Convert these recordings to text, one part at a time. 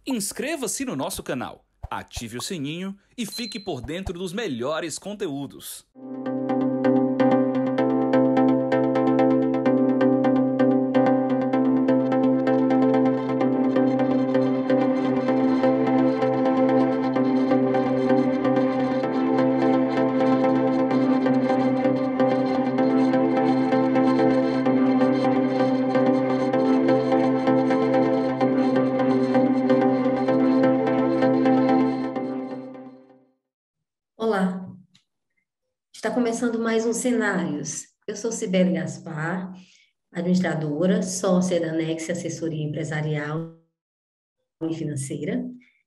Inscreva-se no nosso canal, ative o sininho e fique por dentro dos melhores conteúdos. Olá, está começando mais um Cenários. Eu sou Cibele Gaspar, administradora, sócia da Nexe Assessoria Empresarial e Financeira.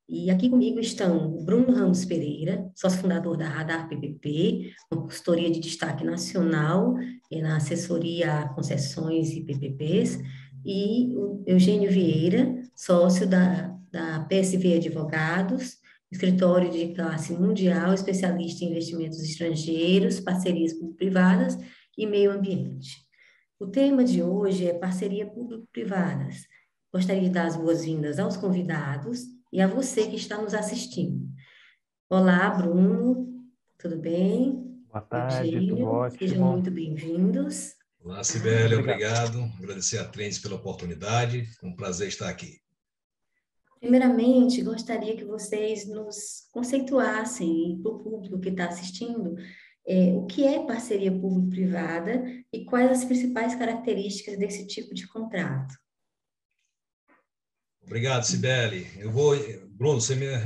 E aqui comigo estão o Bruno Ramos Pereira, sócio fundador da Radar PPP, uma consultoria de destaque nacional na assessoria a concessões e PPPs, e o Eugênio Vieira, sócio da PSV Advogados, escritório de classe mundial, especialista em investimentos estrangeiros, parcerias público-privadas e meio ambiente. O tema de hoje é parceria público-privadas. Gostaria de dar as boas-vindas aos convidados e a você que está nos assistindo. Olá, Bruno, tudo bem? Boa tarde, tudo Eugênio, ótimo. sejam muito bem-vindos. Olá, Cibele, obrigado. Agradecer a Trends pela oportunidade. É um prazer estar aqui. Primeiramente, gostaria que vocês nos conceituassem, para o público que está assistindo, o que é parceria público-privada e quais as principais características desse tipo de contrato. Obrigado, Cibele. Bruno,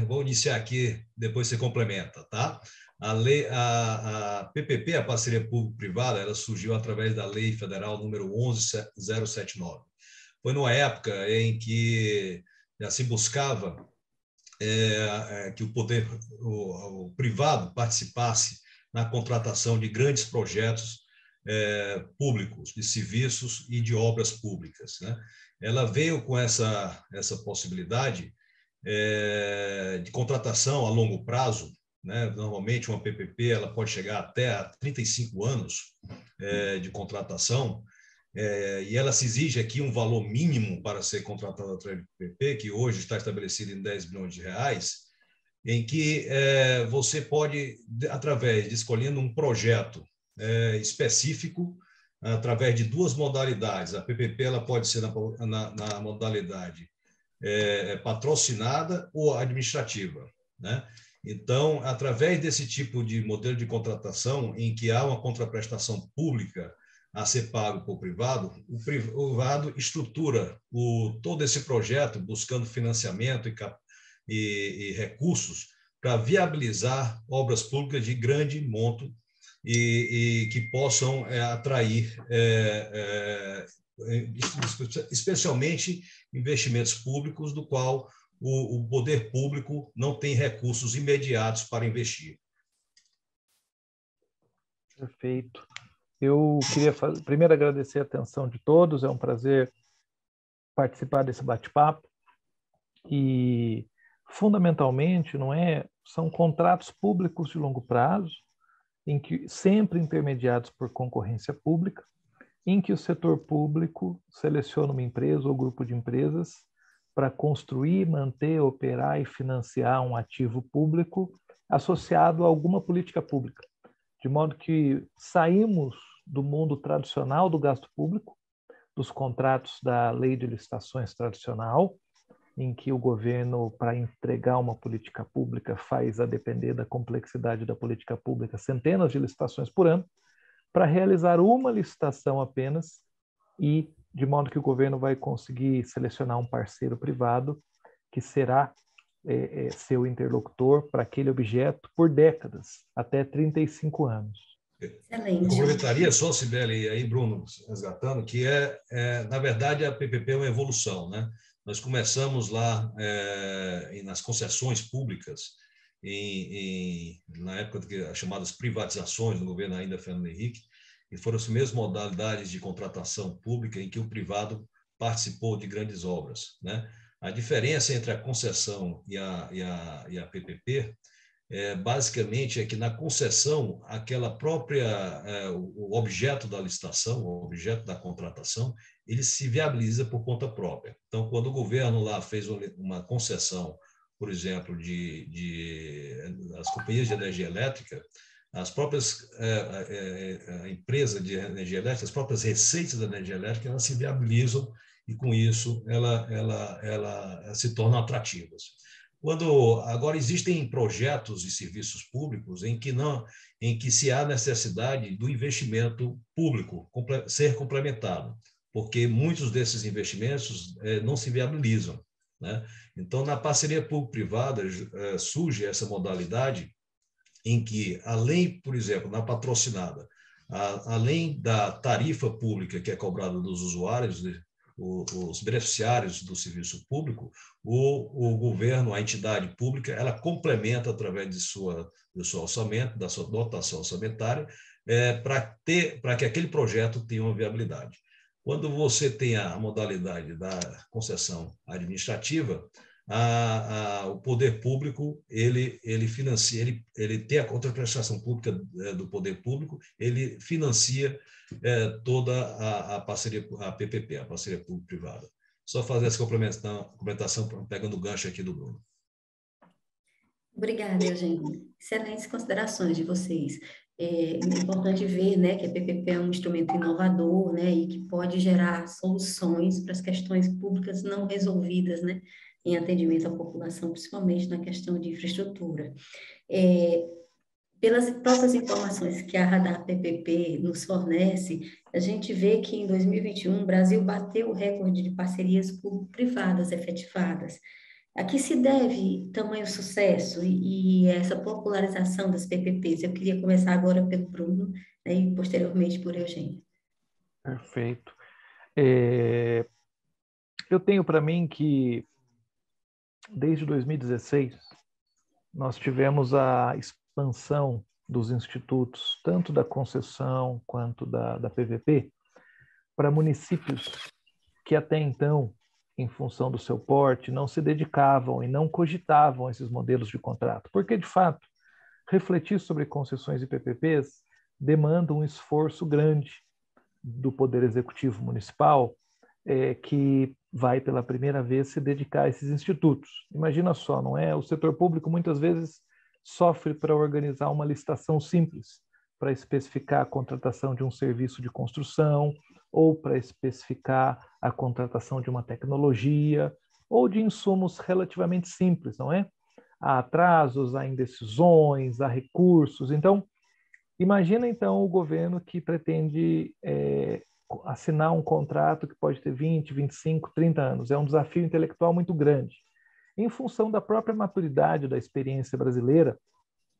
vou iniciar aqui, depois você complementa, tá? A PPP, a parceria público-privada, ela surgiu através da Lei Federal número 11.079. Foi numa época em que já se buscava que o privado participasse na contratação de grandes projetos públicos, de serviços e de obras públicas, né? Ela veio com essa possibilidade de contratação a longo prazo, né? Normalmente uma PPP ela pode chegar até a 35 anos de contratação, e ela se exige aqui um valor mínimo para ser contratada através de PPP, que hoje está estabelecido em 10 bilhões de reais, em que você pode, através de escolhendo um projeto específico, através de duas modalidades. A PPP ela pode ser na modalidade patrocinada ou administrativa, né? Então, através desse tipo de modelo de contratação, em que há uma contraprestação pública a ser pago por privado, o privado estrutura todo esse projeto buscando financiamento e recursos para viabilizar obras públicas de grande monto e que possam atrair especialmente investimentos públicos, do qual o poder público não tem recursos imediatos para investir. Perfeito. Eu queria primeiro agradecer a atenção de todos, é um prazer participar desse bate-papo e, fundamentalmente, são contratos públicos de longo prazo, em que sempre intermediados por concorrência pública, em que o setor público seleciona uma empresa ou grupo de empresas para construir, manter, operar e financiar um ativo público associado a alguma política pública, de modo que saímos do mundo tradicional do gasto público, dos contratos da lei de licitações tradicional, em que o governo, para entregar uma política pública, faz, a depender da complexidade da política pública, centenas de licitações por ano, para realizar uma licitação apenas e de modo que o governo vai conseguir selecionar um parceiro privado que será seu interlocutor para aquele objeto por décadas, até 35 anos. Excelente. Eu complementaria só, Cibele, e aí, Bruno, resgatando, que na verdade, a PPP é uma evolução, né? Nós começamos lá nas concessões públicas, na época das chamadas privatizações do governo ainda Fernando Henrique, e foram as mesmas modalidades de contratação pública em que o privado participou de grandes obras, né? A diferença entre a concessão e a PPP basicamente é que na concessão, aquela própria, o objeto da licitação, o objeto da contratação, ele se viabiliza por conta própria. Então, quando o governo lá fez uma concessão, por exemplo, as companhias de energia elétrica, as próprias a empresa de energia elétrica, as próprias receitas da energia elétrica, elas se viabilizam e, com isso, ela se tornam atrativas. Agora existem projetos e serviços públicos em que se há necessidade do investimento público ser complementado, porque muitos desses investimentos não se viabilizam, né? Então, na parceria público-privada surge essa modalidade em que, além, por exemplo, na patrocinada, além da tarifa pública que é cobrada dos usuários, os beneficiários do serviço público, o governo, a entidade pública, ela complementa através do seu orçamento, da sua dotação orçamentária, para que aquele projeto tenha uma viabilidade. Quando você tem a modalidade da concessão administrativa, o poder público ele financia, ele tem a contraprestação pública do poder público, ele financia toda a parceria, a PPP, a parceria público-privada. Só fazer essa complementação pegando o gancho aqui do Bruno. Obrigada, Eugênio. Excelentes considerações de vocês. É importante ver, né, que a PPP é um instrumento inovador, né, e que pode gerar soluções para as questões públicas não resolvidas, né, em atendimento à população, principalmente na questão de infraestrutura. Pelas próprias informações que a Radar PPP nos fornece, a gente vê que em 2021 o Brasil bateu o recorde de parcerias público-privadas efetivadas. A que se deve tamanho sucesso e essa popularização das PPPs? Eu queria começar agora pelo Bruno, né, e posteriormente por Eugênio. Perfeito. Eu tenho para mim que, desde 2016, nós tivemos a expansão dos institutos, tanto da concessão quanto da PPP, para municípios que até então, em função do seu porte, não se dedicavam e não cogitavam esses modelos de contrato. Porque, de fato, refletir sobre concessões e PPPs demanda um esforço grande do Poder Executivo Municipal, que vai pela primeira vez se dedicar a esses institutos. Imagina só, não é? O setor público muitas vezes sofre para organizar uma licitação simples, para especificar a contratação de um serviço de construção, ou para especificar a contratação de uma tecnologia, ou de insumos relativamente simples, não é? Há atrasos, há indecisões, há recursos. Então, imagina então o governo que pretende assinar um contrato que pode ter 20, 25, 30 anos. É um desafio intelectual muito grande. Em função da própria maturidade da experiência brasileira,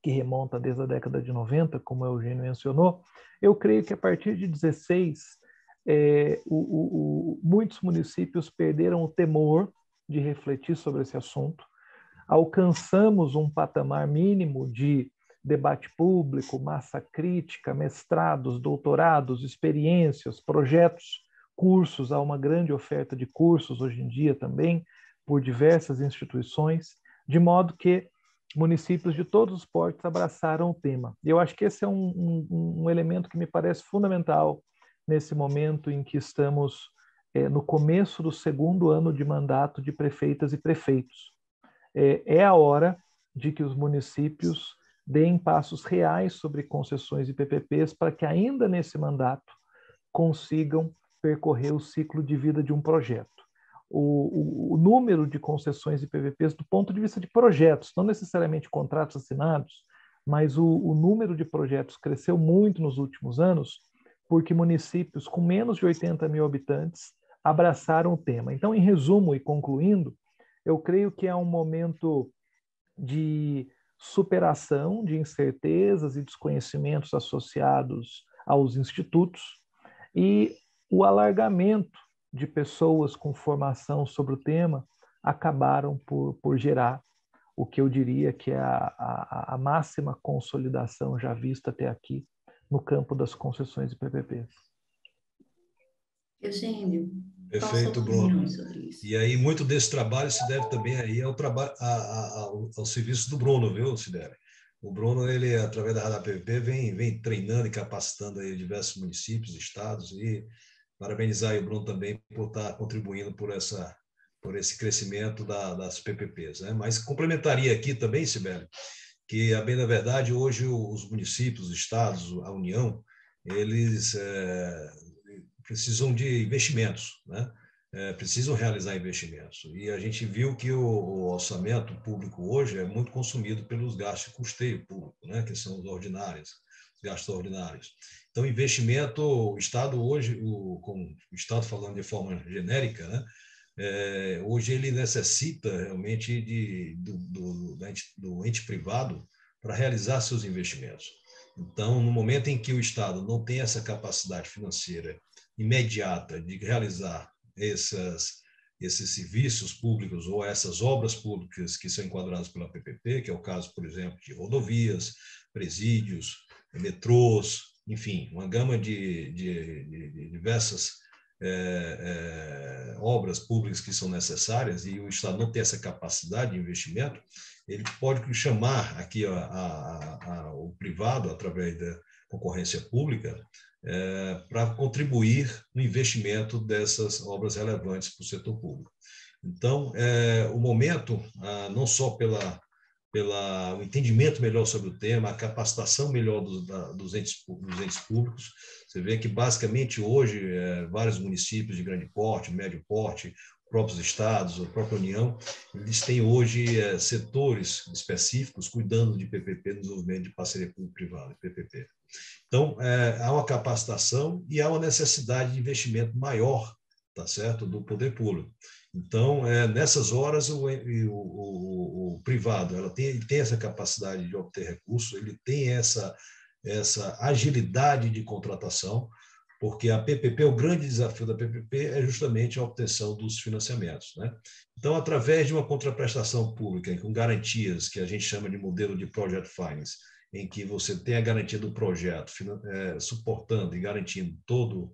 que remonta desde a década de 90, como o Eugênio mencionou, eu creio que a partir de 16, muitos municípios perderam o temor de refletir sobre esse assunto. Alcançamos um patamar mínimo de debate público, massa crítica, mestrados, doutorados, experiências, projetos, cursos. Há uma grande oferta de cursos hoje em dia também, por diversas instituições, de modo que municípios de todos os portes abraçaram o tema. E eu acho que esse é um elemento que me parece fundamental nesse momento em que estamos no começo do segundo ano de mandato de prefeitas e prefeitos. É a hora de que os municípios deem passos reais sobre concessões e PPPs para que ainda nesse mandato consigam percorrer o ciclo de vida de um projeto. O número de concessões e PPPs do ponto de vista de projetos, não necessariamente contratos assinados, mas o número de projetos cresceu muito nos últimos anos porque municípios com menos de 80 mil habitantes abraçaram o tema. Então, em resumo e concluindo, eu creio que é um momento de superação de incertezas e desconhecimentos associados aos institutos e o alargamento de pessoas com formação sobre o tema acabaram por gerar o que eu diria que é a máxima consolidação já vista até aqui no campo das concessões e PPPs. Eugênio, perfeito, Bruno. E aí muito desse trabalho se deve também aí ao serviço do Bruno, viu, Sibeli? O Bruno, ele através da Radar PPP vem treinando e capacitando aí diversos municípios, estados, e Parabenizar aí o Bruno também por estar contribuindo por esse crescimento das PPPs, né? Mas complementaria aqui também, Sibeli, que, a bem da verdade, hoje os municípios, os estados, a União, eles precisam de investimentos, né? Precisam realizar investimentos. E a gente viu que o orçamento público hoje é muito consumido pelos gastos de custeio público, né? Que são os ordinários, os gastos ordinários. Então, investimento, o Estado hoje, como o Estado falando de forma genérica, né? Hoje ele necessita realmente do ente privado para realizar seus investimentos. Então, no momento em que o Estado não tem essa capacidade financeira imediata de realizar esses serviços públicos ou essas obras públicas que são enquadradas pela PPP, que é o caso, por exemplo, de rodovias, presídios, metrôs, enfim, uma gama de diversas obras públicas que são necessárias, e o Estado não tem essa capacidade de investimento, ele pode chamar aqui o privado, através da concorrência pública, para contribuir no investimento dessas obras relevantes para o setor público. Então, o momento, não só pelo entendimento melhor sobre o tema, a capacitação melhor dos entes públicos. Você vê que, basicamente, hoje, vários municípios de grande porte, médio porte, próprios estados, a própria União, eles têm hoje setores específicos cuidando de PPP, desenvolvimento de parceria público-privada, PPP. Então, há uma capacitação e há uma necessidade de investimento maior, tá certo, do poder público. Então, nessas horas, o privado ele tem essa capacidade de obter recursos, ele tem essa agilidade de contratação, porque a PPP, o grande desafio da PPP é justamente a obtenção dos financiamentos, né? Então, através de uma contraprestação pública, com garantias, que a gente chama de modelo de Project Finance, em que você tem a garantia do projeto, suportando e garantindo todo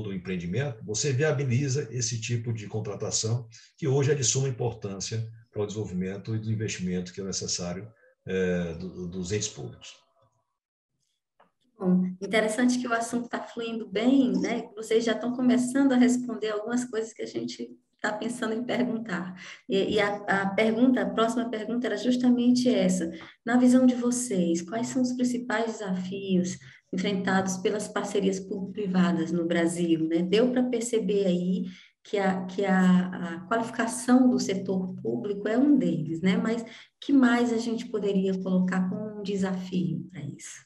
o empreendimento, você viabiliza esse tipo de contratação, que hoje é de suma importância para o desenvolvimento e do investimento que é necessário dos entes públicos. Bom, interessante que o assunto está fluindo bem, né? Vocês já estão começando a responder algumas coisas que a gente está pensando em perguntar. E a próxima pergunta era justamente essa. Na visão de vocês, quais são os principais desafios enfrentados pelas parcerias público-privadas no Brasil, né? Deu para perceber aí que a qualificação do setor público é um deles, né? Mas que mais a gente poderia colocar como um desafio para isso?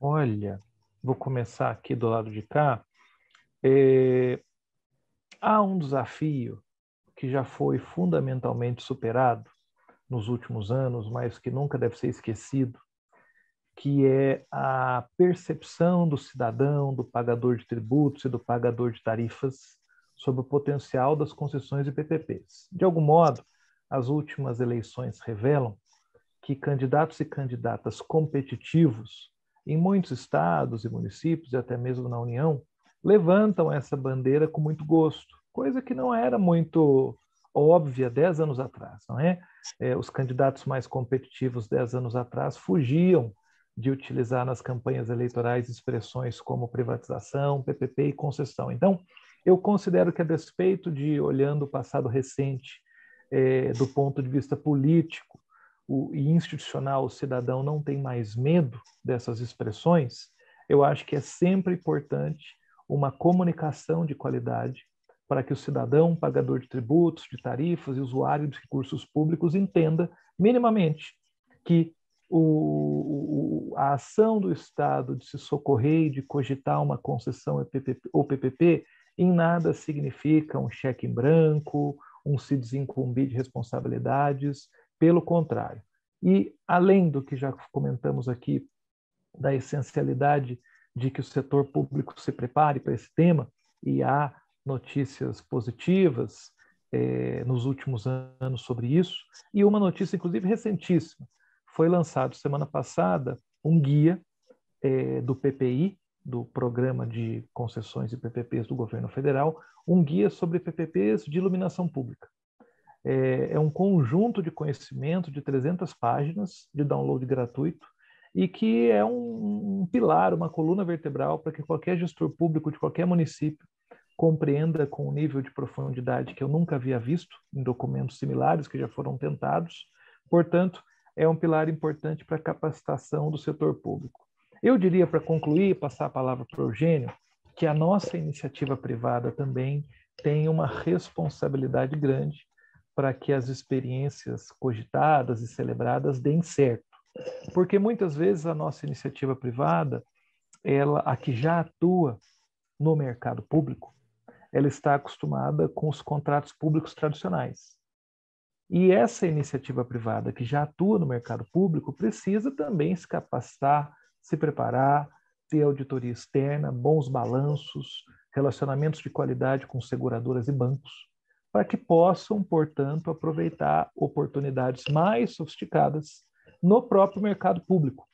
Olha, vou começar aqui do lado de cá. Há um desafio que já foi fundamentalmente superado nos últimos anos, mas que nunca deve ser esquecido, que é a percepção do cidadão, do pagador de tributos e do pagador de tarifas sobre o potencial das concessões e PPPs. De algum modo, as últimas eleições revelam que candidatos e candidatas competitivos em muitos estados e municípios, e até mesmo na União, levantam essa bandeira com muito gosto, coisa que não era muito óbvia 10 anos atrás, não é? Os candidatos mais competitivos 10 anos atrás fugiam de utilizar nas campanhas eleitorais expressões como privatização, PPP e concessão. Então, eu considero que, a despeito de, olhando o passado recente, do ponto de vista político e institucional, o cidadão não tem mais medo dessas expressões, eu acho que é sempre importante uma comunicação de qualidade para que o cidadão, pagador de tributos, de tarifas e usuário de recursos públicos entenda minimamente que a ação do Estado de se socorrer e de cogitar uma concessão ou PPP em nada significa um cheque em branco, um se desincumbir de responsabilidades, pelo contrário. E, além do que já comentamos aqui, da essencialidade de que o setor público se prepare para esse tema, e há notícias positivas nos últimos anos sobre isso, e uma notícia, inclusive, recentíssima. Foi lançado semana passada um guia do PPI, do Programa de Concessões e PPPs do Governo Federal, um guia sobre PPPs de iluminação pública. É um conjunto de conhecimento de 300 páginas de download gratuito, e que é um pilar, uma coluna vertebral para que qualquer gestor público de qualquer município compreenda com um nível de profundidade que eu nunca havia visto em documentos similares que já foram tentados. Portanto, é um pilar importante para a capacitação do setor público. Eu diria, para concluir, passar a palavra para o Eugênio, que a nossa iniciativa privada também tem uma responsabilidade grande para que as experiências cogitadas e celebradas deem certo. Porque muitas vezes a nossa iniciativa privada, a que já atua no mercado público, ela está acostumada com os contratos públicos tradicionais. E essa iniciativa privada que já atua no mercado público precisa também se capacitar, se preparar, ter auditoria externa, bons balanços, relacionamentos de qualidade com seguradoras e bancos, para que possam, portanto, aproveitar oportunidades mais sofisticadas no próprio mercado público.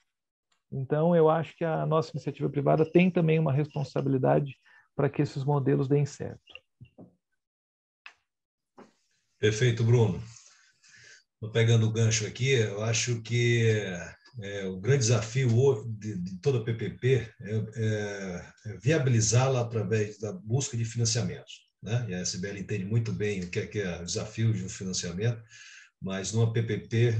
Então, eu acho que a nossa iniciativa privada tem também uma responsabilidade para que esses modelos deem certo. Perfeito, Bruno. Estou pegando o gancho aqui, eu acho que o grande desafio de toda a PPP é viabilizá-la através da busca de financiamentos, né? E a SBL entende muito bem o que é o desafio de um financiamento, mas numa PPP,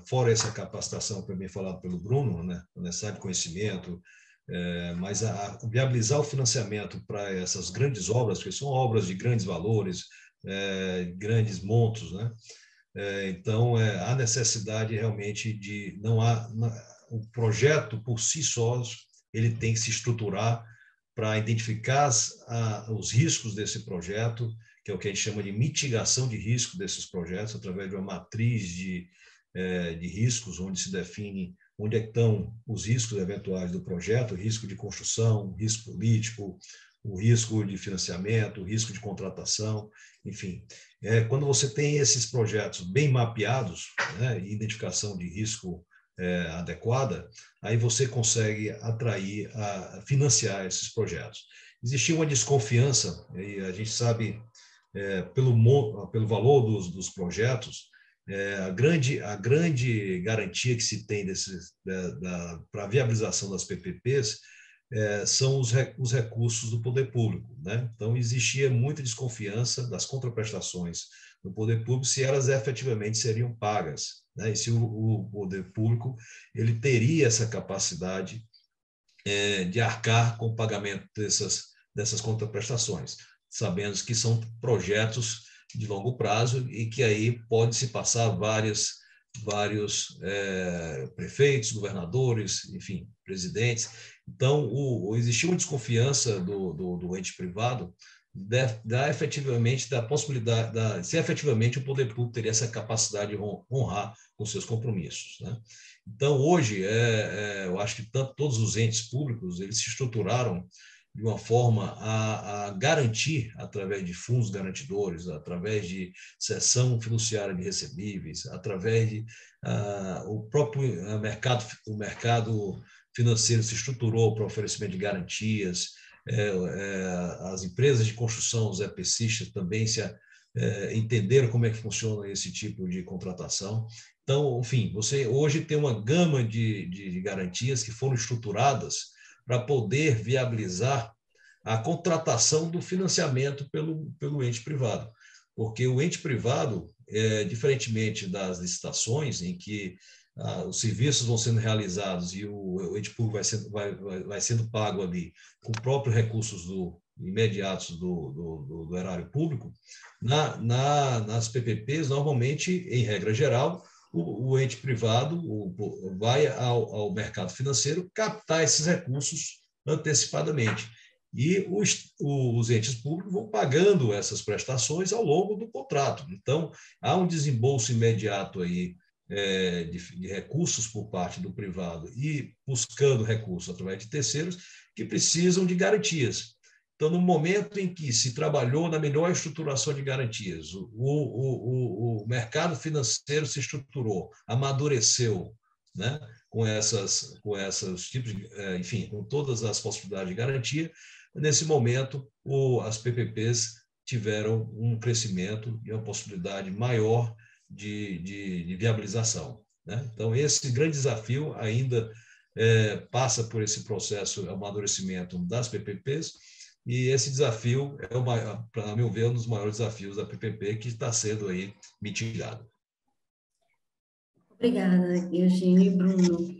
fora essa capacitação que bem falado pelo Bruno, né, necessário conhecimento, mas viabilizar o financiamento para essas grandes obras, que são obras de grandes valores, grandes montos, né? Então, há necessidade realmente de... o projeto por si só, ele tem que se estruturar para identificar os riscos desse projeto, que é o que a gente chama de mitigação de risco desses projetos, através de uma matriz de riscos, onde se define onde estão os riscos eventuais do projeto, o risco de construção, o risco político, o risco de financiamento, o risco de contratação, enfim. Quando você tem esses projetos bem mapeados, né, e identificação de risco adequada, aí você consegue atrair, financiar esses projetos. Existia uma desconfiança, e a gente sabe, pelo valor dos projetos, a grande garantia que se tem para a viabilização das PPPs são os recursos do poder público, né? Então, existia muita desconfiança das contraprestações do poder público, se elas efetivamente seriam pagas, né? E se o poder público ele teria essa capacidade de arcar com o pagamento dessas contraprestações, sabendo que são projetos de longo prazo e que aí pode-se passar vários prefeitos, governadores, enfim, presidentes. Então, existia uma desconfiança do ente privado da possibilidade, se efetivamente o poder público teria essa capacidade de honrar os seus compromissos, né? Então, hoje, eu acho que todos os entes públicos eles se estruturaram de uma forma a garantir, através de fundos garantidores, através de cessão fiduciária de recebíveis, através de o próprio mercado financeiro se estruturou para oferecimento de garantias, as empresas de construção, os EPCistas também entenderam como é que funciona esse tipo de contratação. Então, enfim, você hoje tem uma gama de garantias que foram estruturadas para poder viabilizar a contratação do financiamento pelo ente privado. Porque o ente privado, diferentemente das licitações, em que os serviços vão sendo realizados e o ente público vai sendo pago ali com próprios recursos imediatos do erário público, nas PPPs, normalmente, em regra geral, o ente privado vai ao mercado financeiro captar esses recursos antecipadamente. E os entes públicos vão pagando essas prestações ao longo do contrato. Então, há um desembolso imediato aí, de recursos por parte do privado e buscando recursos através de terceiros que precisam de garantias. Então, no momento em que se trabalhou na melhor estruturação de garantias, o mercado financeiro se estruturou, amadureceu, né, com esses tipos, enfim, com todas as possibilidades de garantia, nesse momento, as PPPs tiveram um crescimento e uma possibilidade maior de viabilização, né? Então, esse grande desafio ainda passa por esse processo de amadurecimento das PPPs, e esse desafio é, para meu ver, um dos maiores desafios da PPP que está sendo aí mitigado. Obrigada, Eugênio e Bruno.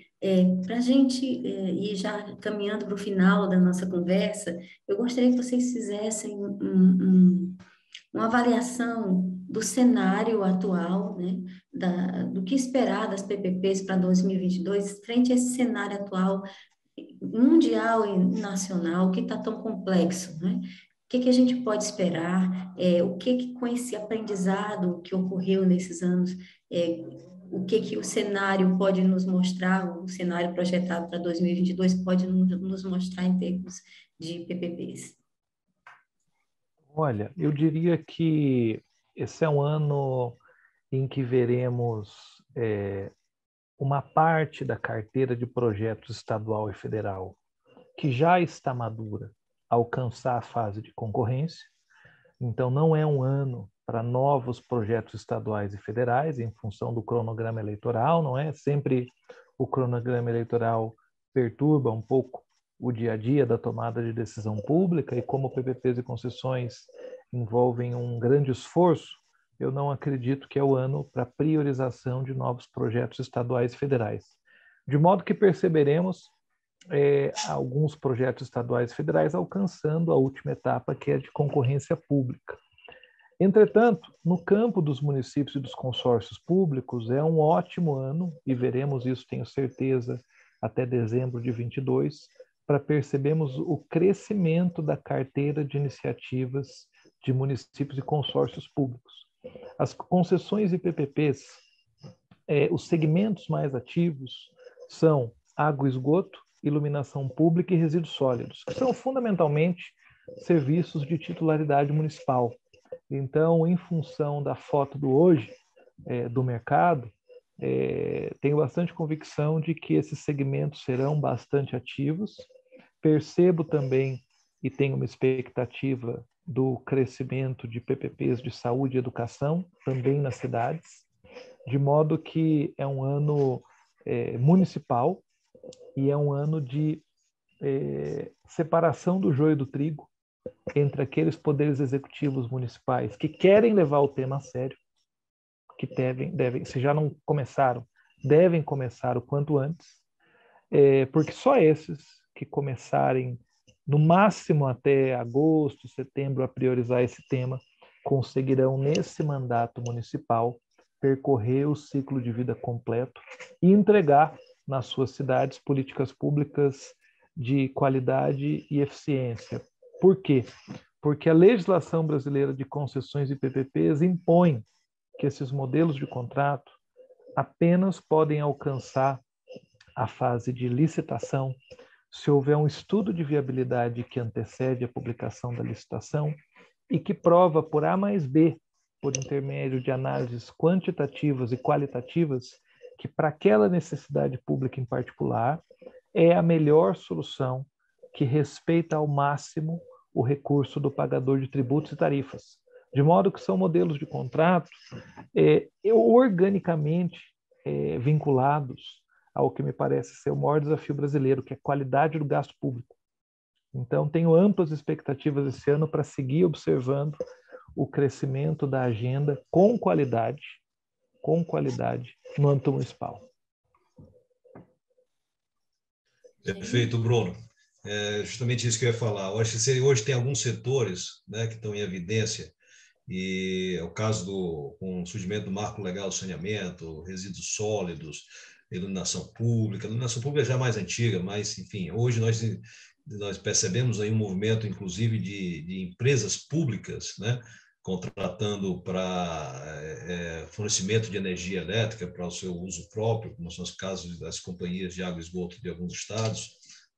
Para a gente ir já caminhando para o final da nossa conversa, eu gostaria que vocês fizessem uma avaliação do cenário atual, né, do que esperar das PPPs para 2022, frente a esse cenário atual mundial e nacional que está tão complexo, né? O que a gente pode esperar? O que com esse aprendizado que ocorreu nesses anos, o que o cenário pode nos mostrar, o cenário projetado para 2022 pode nos mostrar em termos de PPPs? Olha, eu diria que esse é um ano em que veremos uma parte da carteira de projetos estadual e federal que já está madura alcançar a fase de concorrência. Então, não é um ano para novos projetos estaduais e federais, em função do cronograma eleitoral, não é? Sempre o cronograma eleitoral perturba um pouco o dia a dia da tomada de decisão pública, e como PPPs e concessões envolvem um grande esforço, eu não acredito que é o ano para priorização de novos projetos estaduais e federais. De modo que perceberemos alguns projetos estaduais e federais alcançando a última etapa, que é de concorrência pública. Entretanto, no campo dos municípios e dos consórcios públicos, é um ótimo ano, e veremos isso, tenho certeza, até dezembro de 22, para percebermos o crescimento da carteira de iniciativas de municípios e consórcios públicos. As concessões e PPPs, os segmentos mais ativos são água e esgoto, iluminação pública e resíduos sólidos, que são fundamentalmente serviços de titularidade municipal. Então, em função da foto do hoje, do mercado, tenho bastante convicção de que esses segmentos serão bastante ativos. Percebo também e tenho uma expectativa do crescimento de PPPs de saúde e educação, também nas cidades, de modo que é um ano municipal e é um ano de separação do joio do trigo entre aqueles poderes executivos municipais que querem levar o tema a sério, que devem, se já não começaram, devem começar o quanto antes, porque só esses que começarem no máximo até agosto, setembro, a priorizar esse tema, conseguirão, nesse mandato municipal, percorrer o ciclo de vida completo e entregar nas suas cidades políticas públicas de qualidade e eficiência. Por quê? Porque a legislação brasileira de concessões e PPPs impõe que esses modelos de contrato apenas podem alcançar a fase de licitação se houver um estudo de viabilidade que antecede a publicação da licitação e que prova por A mais B, por intermédio de análises quantitativas e qualitativas, que para aquela necessidade pública em particular é a melhor solução que respeita ao máximo o recurso do pagador de tributos e tarifas. De modo que são modelos de contrato organicamente vinculados ao que me parece ser o maior desafio brasileiro, que é a qualidade do gasto público. Então, tenho amplas expectativas esse ano para seguir observando o crescimento da agenda com qualidade no âmbito municipal. Perfeito, Bruno. Justamente isso que eu ia falar. Eu acho que hoje tem alguns setores, né, que estão em evidência, e é o caso com o surgimento do marco legal do saneamento, resíduos sólidos, iluminação pública. A iluminação pública já é mais antiga, mas, enfim, hoje nós percebemos aí um movimento, inclusive, de empresas públicas, né, contratando para fornecimento de energia elétrica para o seu uso próprio, como são os casos das companhias de água e esgoto de alguns estados,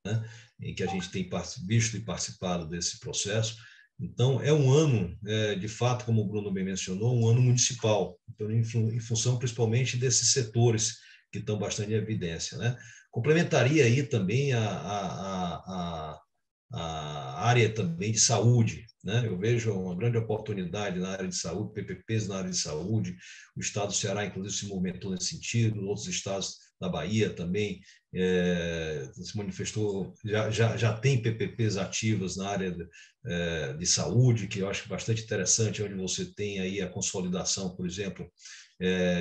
né, em que a gente tem visto e participado desse processo. Então, é um ano, de fato, como o Bruno bem mencionou, um ano municipal, então, em função principalmente desses setores que estão bastante em evidência, né? Complementaria aí também a área também de saúde, né? Eu vejo uma grande oportunidade na área de saúde, PPPs na área de saúde. O estado do Ceará, inclusive, se movimentou nesse sentido, outros estados na Bahia também se manifestou, já tem PPPs ativas na área de saúde, que eu acho bastante interessante, onde você tem aí a consolidação, por exemplo,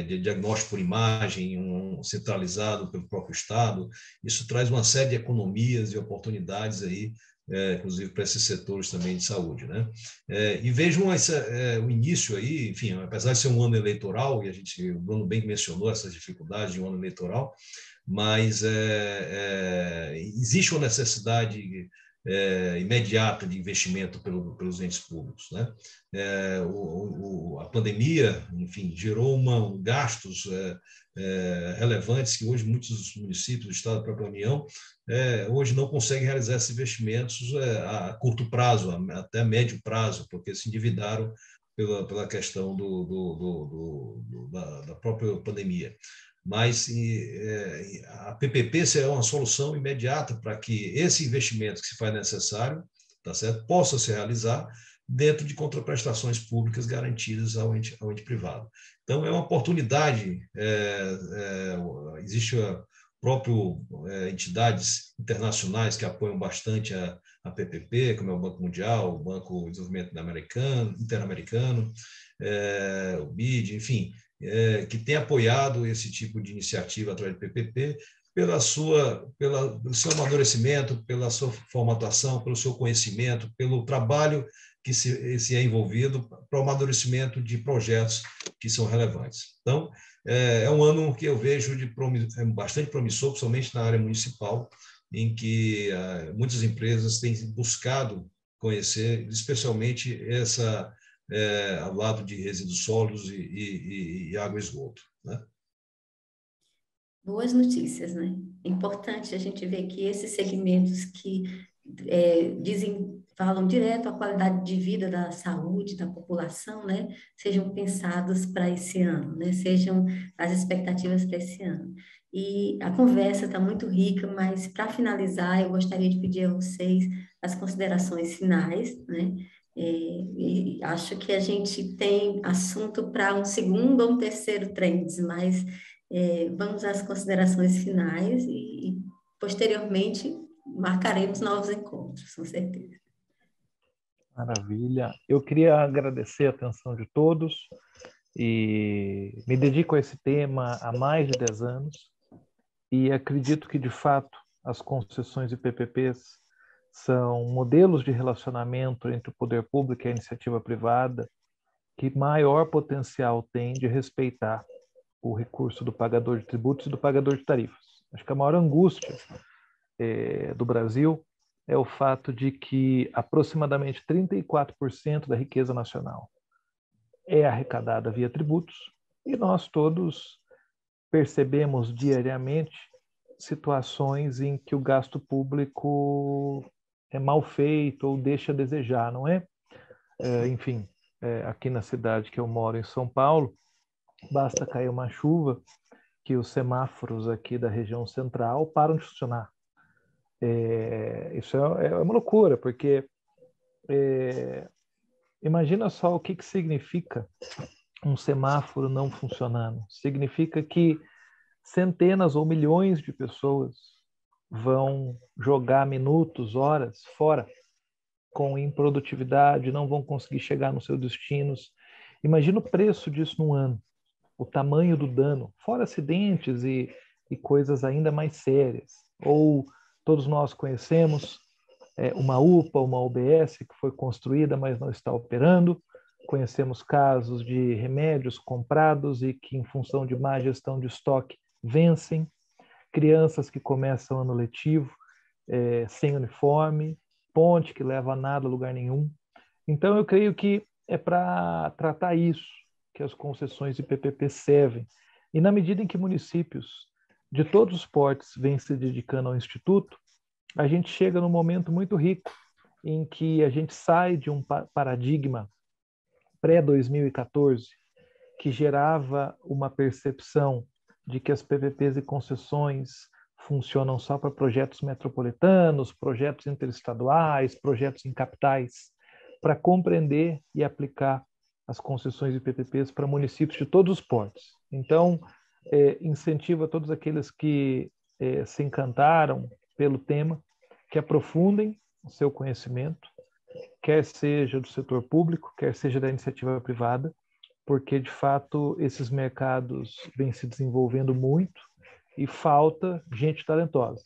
de diagnóstico por imagem, centralizado pelo próprio Estado. Isso traz uma série de economias e oportunidades aí, inclusive para esses setores também de saúde, né? E vejam o início aí, enfim, apesar de ser um ano eleitoral, e o Bruno bem mencionou essas dificuldades de um ano eleitoral, mas existe uma necessidade imediata de investimento pelos entes públicos, né? A pandemia, enfim, gerou gastos relevantes que hoje muitos municípios do Estado da própria União hoje não conseguem realizar esses investimentos a curto prazo, até médio prazo, porque se endividaram pela questão da própria pandemia. Mas a PPP será uma solução imediata para que esse investimento que se faz necessário, tá certo, possa se realizar dentro de contraprestações públicas garantidas ao ente privado. Então, é uma oportunidade, existe próprio entidades internacionais que apoiam bastante a PPP, como é o Banco Mundial, o Banco de Desenvolvimento Interamericano, o BID, enfim, que tem apoiado esse tipo de iniciativa através do PPP pelo seu amadurecimento, pela sua formatação, pelo seu conhecimento, pelo trabalho que se é envolvido para o amadurecimento de projetos que são relevantes. Então, é um ano que eu vejo bastante promissor, principalmente na área municipal, em que muitas empresas têm buscado conhecer, especialmente ao lado de resíduos sólidos e água e esgoto, né? Boas notícias, né? É importante a gente ver que esses segmentos que falam direto à qualidade de vida da saúde da população, né? Sejam pensados para esse ano, né? Sejam as expectativas para esse ano. E a conversa está muito rica, mas para finalizar, eu gostaria de pedir a vocês as considerações finais, né? E acho que a gente tem assunto para um segundo ou um terceiro Trends, mas vamos às considerações finais e posteriormente marcaremos novos encontros, com certeza. Maravilha. Eu queria agradecer a atenção de todos e me dedico a esse tema há mais de 10 anos e acredito que, de fato, as concessões e PPPs são modelos de relacionamento entre o poder público e a iniciativa privada que maior potencial tem de respeitar o recurso do pagador de tributos e do pagador de tarifas. Acho que a maior angústia do Brasil é o fato de que aproximadamente 34% da riqueza nacional é arrecadada via tributos e nós todos percebemos diariamente situações em que o gasto público é mal feito ou deixa a desejar, não é? Enfim, aqui na cidade que eu moro, em São Paulo, basta cair uma chuva que os semáforos aqui da região central param de funcionar. Isso é uma loucura, porque imagina só o que significa um semáforo não funcionando. Significa que centenas ou milhões de pessoas vão jogar minutos, horas fora com improdutividade, não vão conseguir chegar nos seus destinos. Imagina o preço disso num ano, o tamanho do dano, fora acidentes e coisas ainda mais sérias. Ou todos nós conhecemos uma UPA, uma UBS que foi construída, mas não está operando. Conhecemos casos de remédios comprados e que, em função de má gestão de estoque, vencem. Crianças que começam ano letivo sem uniforme, ponte que leva a nada a lugar nenhum. Então, eu creio que é para tratar isso que as concessões de PPP servem. E na medida em que municípios de todos os portes vêm se dedicando ao Instituto, a gente chega num momento muito rico em que a gente sai de um paradigma pré-2014 que gerava uma percepção de que as PPPs e concessões funcionam só para projetos metropolitanos, projetos interestaduais, projetos em capitais, para compreender e aplicar as concessões e PPPs para municípios de todos os portes. Então, incentivo a todos aqueles que se encantaram pelo tema, que aprofundem o seu conhecimento, quer seja do setor público, quer seja da iniciativa privada, porque, de fato, esses mercados vêm se desenvolvendo muito e falta gente talentosa,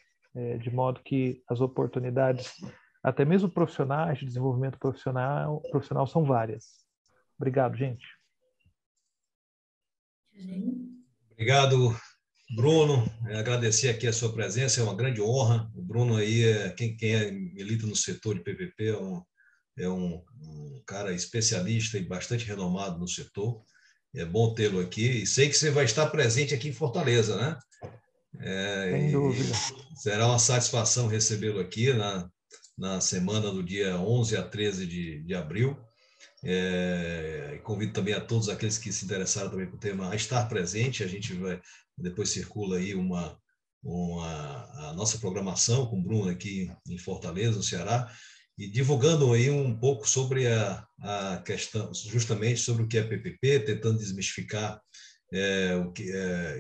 de modo que as oportunidades, até mesmo profissionais, de desenvolvimento profissional são várias. Obrigado, gente. Obrigado, Bruno. Agradecer aqui a sua presença, é uma grande honra. O Bruno aí, quem milita no setor de PPP, é um cara especialista e bastante renomado no setor. É bom tê-lo aqui. E sei que você vai estar presente aqui em Fortaleza, né? Sem dúvida. Será uma satisfação recebê-lo aqui na semana do dia 11 a 13 de abril. Convido também a todos aqueles que se interessaram também pelo tema a estar presente. A gente depois circula aí a nossa programação com o Bruno aqui em Fortaleza, no Ceará, e divulgando aí um pouco sobre a questão, justamente sobre o que é PPP, tentando desmistificar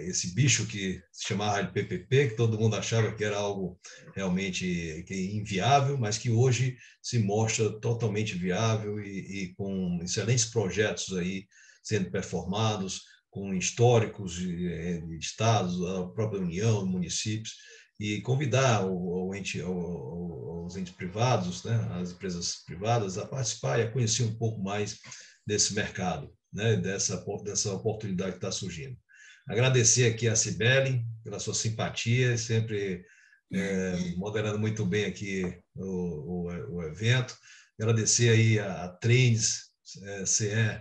esse bicho que se chamava de PPP, que todo mundo achava que era algo realmente inviável, mas que hoje se mostra totalmente viável e com excelentes projetos aí sendo performados, com históricos de estados, a própria União, municípios, e convidar os entes privados, né, as empresas privadas, a participar e a conhecer um pouco mais desse mercado, né, dessa oportunidade que está surgindo. Agradecer aqui a Cibele pela sua simpatia, sempre moderando muito bem aqui o evento. Agradecer aí a Trends CE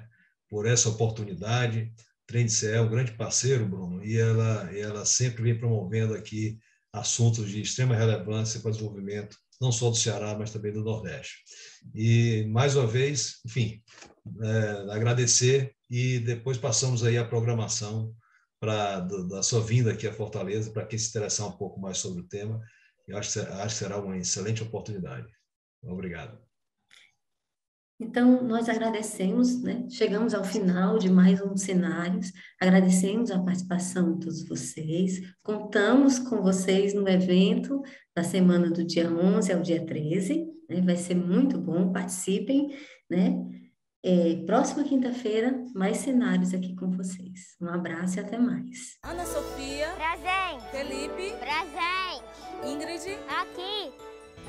por essa oportunidade. Trends CE é um grande parceiro, Bruno, e ela sempre vem promovendo aqui assuntos de extrema relevância para o desenvolvimento, não só do Ceará, mas também do Nordeste. E, mais uma vez, enfim, agradecer e depois passamos aí a programação da sua vinda aqui a Fortaleza, para quem se interessar um pouco mais sobre o tema. Eu acho que será uma excelente oportunidade. Obrigado. Então, nós agradecemos, né? Chegamos ao final de mais um Cenários, agradecemos a participação de todos vocês, contamos com vocês no evento da semana do dia 11 ao dia 13, né? Vai ser muito bom, participem, né? Próxima quinta-feira, mais cenários aqui com vocês. Um abraço e até mais. Ana Sofia. Presente. Felipe. Presente. Ingrid. Aqui.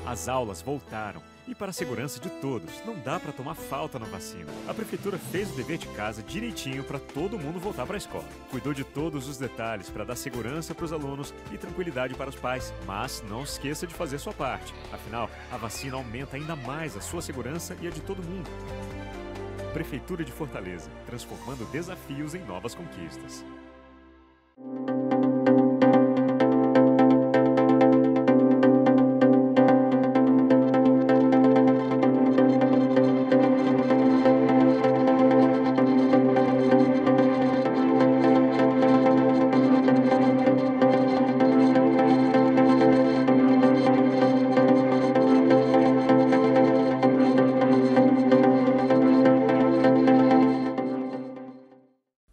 As aulas voltaram e, para a segurança de todos, não dá para tomar falta na vacina. A prefeitura fez o dever de casa direitinho para todo mundo voltar para a escola. Cuidou de todos os detalhes para dar segurança para os alunos e tranquilidade para os pais. Mas não esqueça de fazer sua parte. Afinal, a vacina aumenta ainda mais a sua segurança e a de todo mundo. Prefeitura de Fortaleza, transformando desafios em novas conquistas.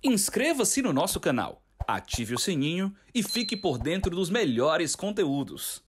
Inscreva-se no nosso canal, ative o sininho e fique por dentro dos melhores conteúdos.